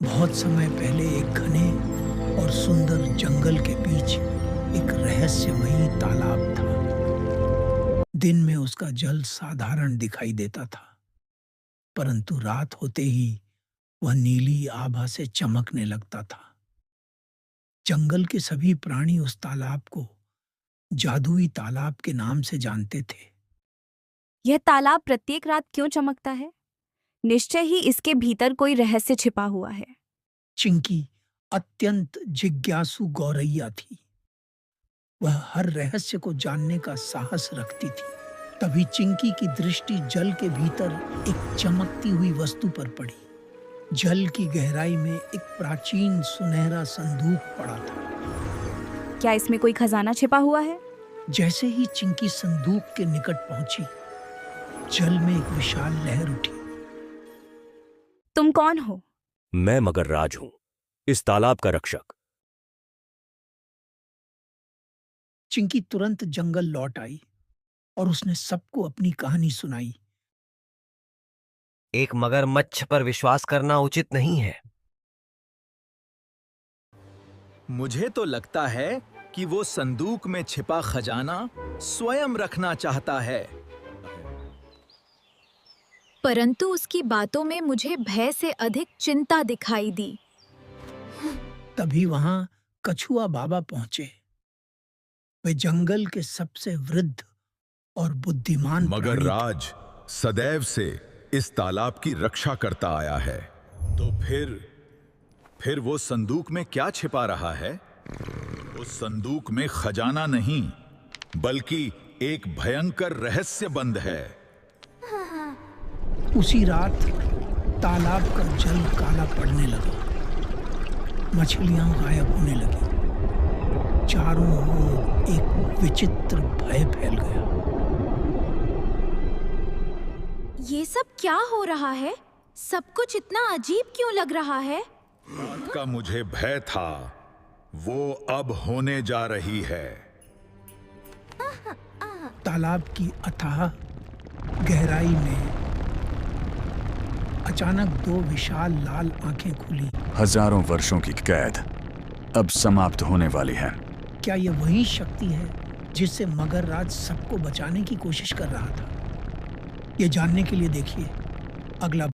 बहुत समय पहले एक घने और सुंदर जंगल के बीच एक रहस्यमयी तालाब था। दिन में उसका जल साधारण दिखाई देता था, परंतु रात होते ही वह नीली आभा से चमकने लगता था। जंगल के सभी प्राणी उस तालाब को जादुई तालाब के नाम से जानते थे। यह तालाब प्रत्येक रात क्यों चमकता है? निश्चय ही इसके भीतर कोई रहस्य छिपा हुआ है। चिंकी अत्यंत जिज्ञासु गौरैया थी। वह हर रहस्य को जानने का साहस रखती थी। तभी चिंकी की दृष्टि जल के भीतर एक चमकती हुई वस्तु पर पड़ी। जल की गहराई में एक प्राचीन सुनहरा संदूक पड़ा था। क्या इसमें कोई खजाना छिपा हुआ है? जैसे ही चिंकी संदूक के निकट पहुंची, जल में एक विशाल लहर उठी। तुम कौन हो? मैं मगरराज हूं, इस तालाब का रक्षक। चिंकी तुरंत जंगल लौट आई और उसने सबको अपनी कहानी सुनाई। एक मगरमच्छ पर विश्वास करना उचित नहीं है। मुझे तो लगता है कि वो संदूक में छिपा खजाना स्वयं रखना चाहता है। परंतु उसकी बातों में मुझे भय से अधिक चिंता दिखाई दी। तभी वहां कछुआ बाबा पहुंचे। वे जंगल के सबसे वृद्ध और बुद्धिमान प्राणी थे। मगरराज सदैव से इस तालाब की रक्षा करता आया है, तो फिर वो संदूक में क्या छिपा रहा है? उस संदूक में खजाना नहीं, बल्कि एक भयंकर रहस्य बंद है। उसी रात तालाब का जल काला पड़ने लगा। मछलियां गायब होने लगी। चारों ओर एक विचित्र भय फैल गया। ये सब क्या हो रहा है? सब कुछ इतना अजीब क्यों लग रहा है? बात का मुझे भय था, वो अब होने जा रही है। तालाब की अथाह गहराई में अचानक दो विशाल लाल आंखें खुली। हजारों वर्षों की कैद अब समाप्त होने वाली है। क्या यह वही शक्ति है जिससे मगरराज सबको बचाने की कोशिश कर रहा था? ये जानने के लिए देखिए अगला